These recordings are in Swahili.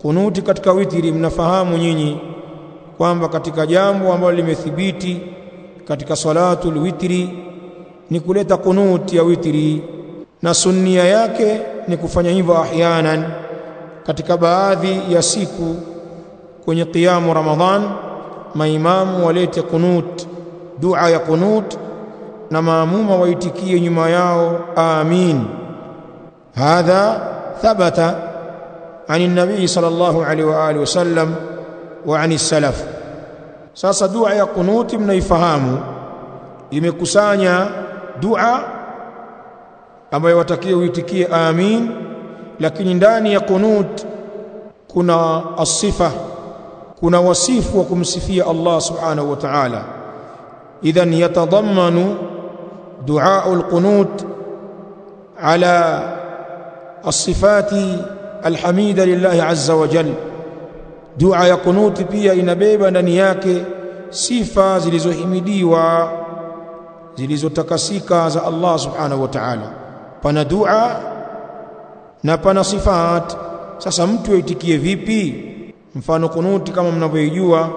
kunuti katika witri. Mnafahamu nyinyi kwamba katika jambo ambalo limethibiti katika salatul witri ni kuleta kunuti ya witri, na sunnia yake ni kufanya hivyo ahyanan katika baadhi ya siku kwenye qiyamu Ramadhan. Maimamu walete kunut, dua ya kunut, na maamuma waitikie nyuma yao amin. Hadha thabata ani nabii sallallahu alaihi wa alihi wasallam wa ani salaf. Sasa dua ya kunuti mnaifahamu, imekusanya dua ambayo watakiwa uitikie amin, lakini ndani ya kunut kuna asifa, kuna wasifu wa kumsifia Allah subhanahu wa ta'ala. idhan yatadammanu du'a al-qunut ala as-sifati al-hamida lillahi azza wa jalla. Dua ya kunuti pia inabeba ndani yake sifa zilizohimidiwa, zilizotakasika za Allah subhanahu wa ta'ala. Pana dua na pana sifat. Sasa mtu aitikie vipi? Mfano kunuti kama mnavyojua,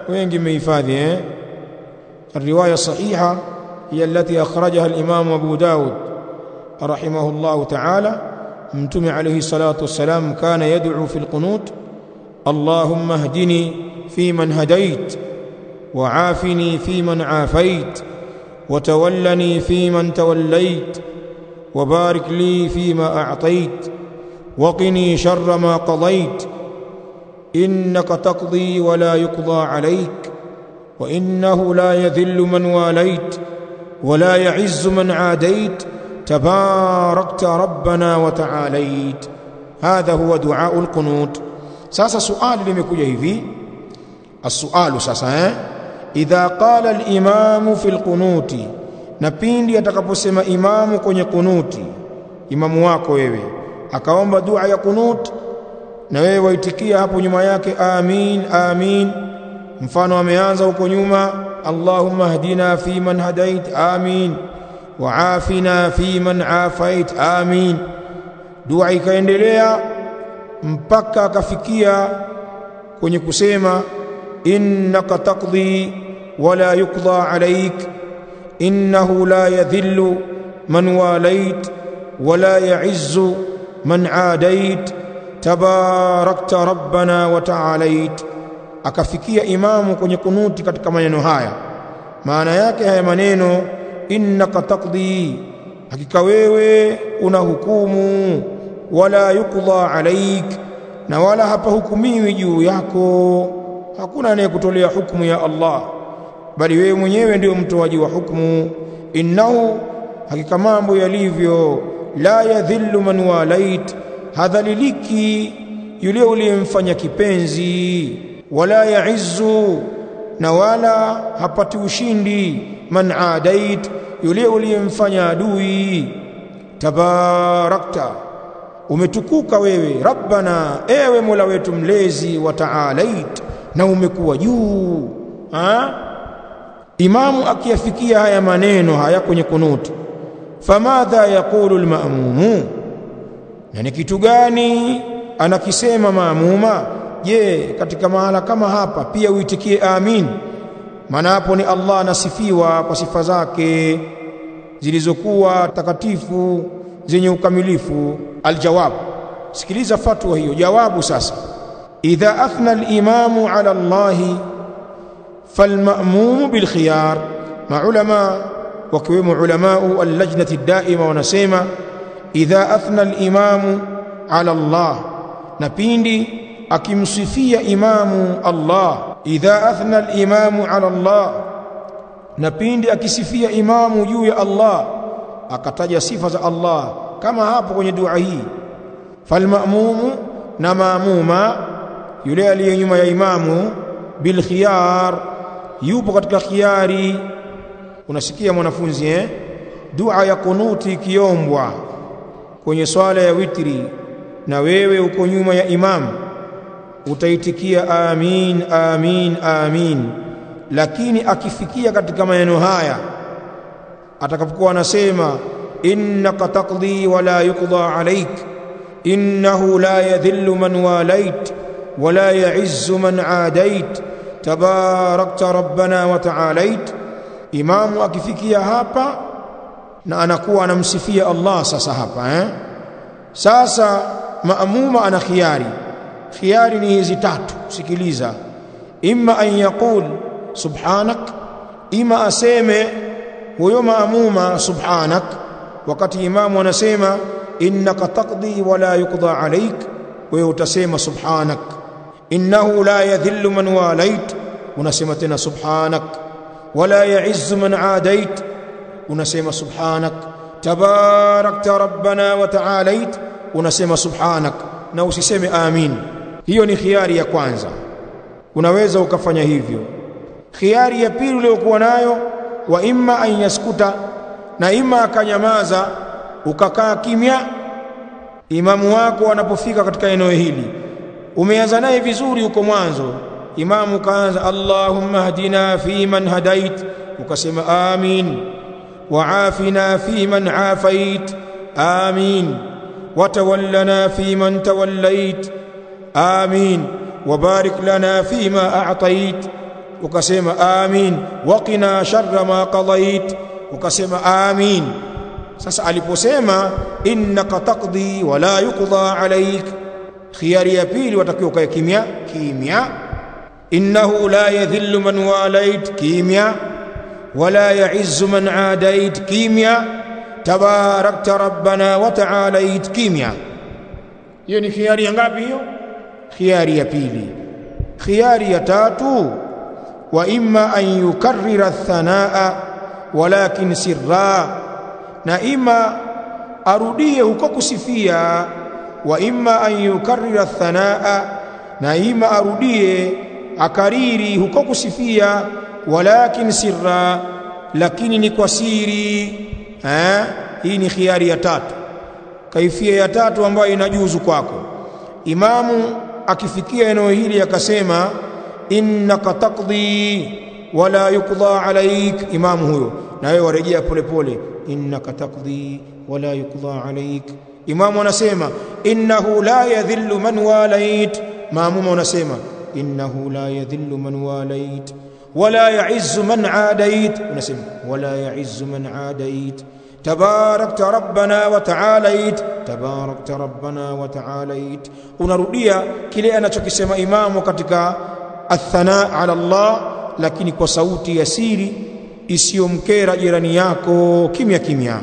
wengi mmehifadhi الرواية الصحيحة هي التي أخرجها الإمام أبو داود رحمه الله تعالى. متى عليه الصلاة والسلام كان يدعو في القنوت: اللهم اهدني فيمن هديت، وعافني فيمن عافيت، وتولني فيمن توليت، وبارك لي فيما أعطيت، وقني شر ما قضيت، إنك تقضي ولا يقضى عليك، وإنه لا يذل من واليت ولا يعز من عاديت، تباركت ربنا وتعاليت. هذا هو دعاء القنوت. ساسا سؤال limekuja hivi, السؤال sasa idha qala al-imam fi al-qunuti, na pindi atakaposema imamu kwenye kunuti, imamu wako wewe akaomba dua ya kunut, na wewe waitikia hapo nyuma yake amin amin. Mfano ameanza huko nyuma Allahumma hdina fi man hadait amin, wa afina fi man afait amin. Dua ikaendelea mpaka akafikia kwenye kusema innaka taqdi wala yuqda alayk, innahu la yadhillu man walait wala ya'izzu man adait, tabarakta rabbana wa ta'alait. Akafikia imamu kwenye kunuti katika maneno haya. Maana yake haya maneno, innaka taqdi, hakika wewe una hukumu, wala yuqda alaik, na wala hapa hukumiwi juu yako, hakuna anayekutolea hukumu ya Allah, bali wewe mwenyewe ndio mtoaji wa hukumu. Innahu, hakika mambo yalivyo, la yadhillu man walait, hadhaliliki yule uliyemfanya kipenzi, wala ya'izzu, na wala hapati ushindi, man adait, yule uliyemfanya adui. Tabarakta, umetukuka wewe, rabbana, ewe mola wetu mlezi, wa ta'alait, na umekuwa juu. Imamu akiyafikia haya maneno haya kwenye kunuti, famadha yaqulu al-ma'mumu, na ni kitu gani anakisema maamuma? Je, katika mahala kama hapa pia uitikie amin? Maana hapo ni Allah anasifiwa kwa sifa zake zilizokuwa takatifu zenye ukamilifu. Aljawab, sikiliza fatwa hiyo. Jawabu sasa, idha athna al-imamu ala Allahi falma'mumu bilkhiyar. Maulama wakiwemo ulamau al-lajnati ad-daima wanasema idha athna al-imamu ala Allah, na pindi akimsifia imamu Allah, idha athna al-imamu ala Allah, na pindi akisifia imamu juu ya Allah, akataja sifa za Allah kama hapo kwenye dua hii. Falma'mumu, na maamuma yule aliye nyuma ya imamu, bil khiyar, yupo katika khiyari. Unasikia mwanafunzi dua ya kunuti ikiombwa kwenye swala ya witri, na wewe uko nyuma ya imamu, utaitikia amin amin amin. Lakini akifikia katika maneno haya, atakapokuwa anasema innaka taqdi wala yuqda alaik, innahu la yadhillu man walait wa la ya'izzu man adait tabarakta rabbana wa ta'alait. Imamu akifikia hapa na anakuwa anamsifia Allah sasa hapa Sasa maamuma ana khiyari ni hizi tatu, sikiliza. Imma an yaqul subhanak, ima aseme huyo maamuma subhanak wakati imamu anasema innaka taqdi wa la yuqda alayk, wewe utasema subhanak. Innahu la yadhillu man walait, unasema tena subhanak. Wala ya'izzu man adait, unasema subhanak. Tabarakta rabbana wa ta'alait, unasema subhanak, na usiseme amin. Hiyo ni khiyari ya kwanza, unaweza ukafanya hivyo. Khiyari ya pili uliyokuwa nayo, wa imma an yaskuta, na imma akanyamaza ukakaa kimya. Imamu wako anapofika katika eneo hili, umeanza naye vizuri huko mwanzo, imamu kaanza Allahumma hadina fi man hadait, ukasema amin. Wa afina fi man afait, amin. Wa tawallana fi man tawallait, amin. Wa barik lana fi ma a'tait, ukasema amin. Wa qina sharra ma qadait, ukasema amin. Sasa aliposema innaka taqdi wa la yuqda alayk, khiyari ya pili watakiwa ukae kimya. Innahu la yadhillu man walait, kimya. Wala ya'izzu man adait, kimya. Tabarakta rabbana wa ta'alait, kimya. Hiyo ni khiyari ya ngapi hiyo? Khiyari ya pili. Khiyari ya tatu, wa imma an yukarrira thanaa walakin sirra, na ima arudie huko kusifia. Wa imma an yukarrira thanaa, na ima arudie akariri huko kusifia. Walakin sirra, lakini ni kwa siri. Hii ni khiyari ya tatu, kaifia ya tatu ambayo inajuzu kwako. Imamu akifikia eneo hili akasema innaka taqdi wa la yuqda alayk, imamu huyo na wewe warejea polepole innaka taqdi wa la yuqda alayk. Imamu anasema innahu la yadhillu man walait, maamuma anasema innahu la yadhillu man walait wa la ya'izzu man adait, unasema wa la ya'izzu man adait. Tabarakta rabbana wa ta'alait, tabarakta rabbana wa ta'alait. Unarudia kile anachokisema imamu katika athana ala Allah, lakini kwa sauti ya siri isiyomkera jirani yako, kimya.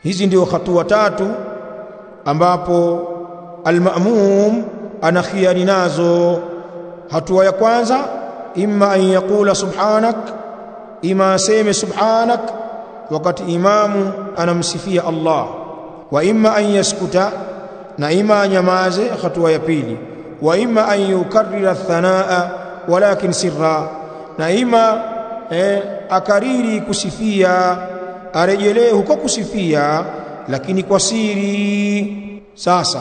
Hizi ndio hatua tatu ambapo almaamum ana khiyari nazo. Hatua ya kwanza, imma an yaqula subhanak, ima aseme subhanak wakati imamu anamsifia Allah. Wa imma an yaskuta, na ima anyamaze, hatua ya pili. Wa imma an yukarrira thanaa walakin sirra, na ima akariri kusifia, arejelee huko kusifia lakini kwa siri. Sasa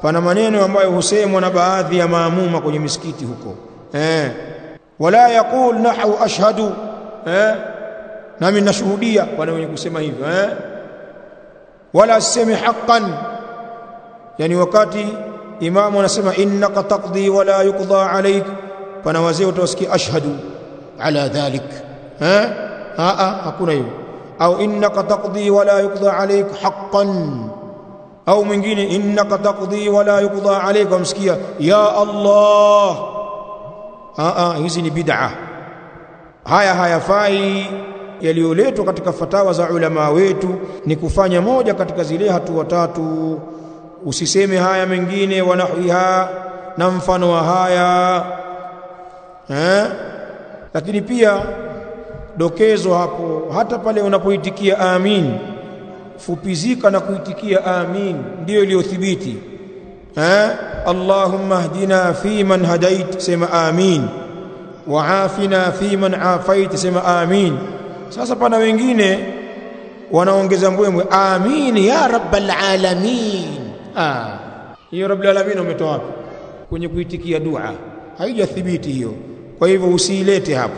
pana maneno ambayo husemwa na baadhi ya maamuma kwenye misikiti huko, wala yaqul nahu ashhadu, nami nashuhudia, wana wenye kusema hivyo, wala asemi haqqan, yani wakati imamu anasema innaka taqdi wa la yuqda alayk, pana wazee utawasikia ashhadu ala dhalik, hakuna hiyo. Au innaka taqdi wa la yuqda alayk haqqan, au mwingine innaka taqdi wa la yuqda alayk, wamsikia ya Allah. Hizi ni bid'a. Haya hayafai. Yaliyoletwa katika fatawa za ulama wetu ni kufanya moja katika zile hatua tatu. Usiseme haya mengine wanahwiha na mfano wa haya. Lakini pia dokezo hapo, hata pale unapoitikia amin, fupizika na kuitikia amin, ndio iliyothibiti. Allahumma hdina fi man hadait, sema amin. Wa afina fi man afait, sema amin. Sasa pana wengine wanaongeza mbwembwe, amin ya rabbal alamin. Hiyo rabbul alamin umetoa wapi kwenye kuitikia dua? Haijathibiti hiyo. Kwa hivyo usiilete hapo.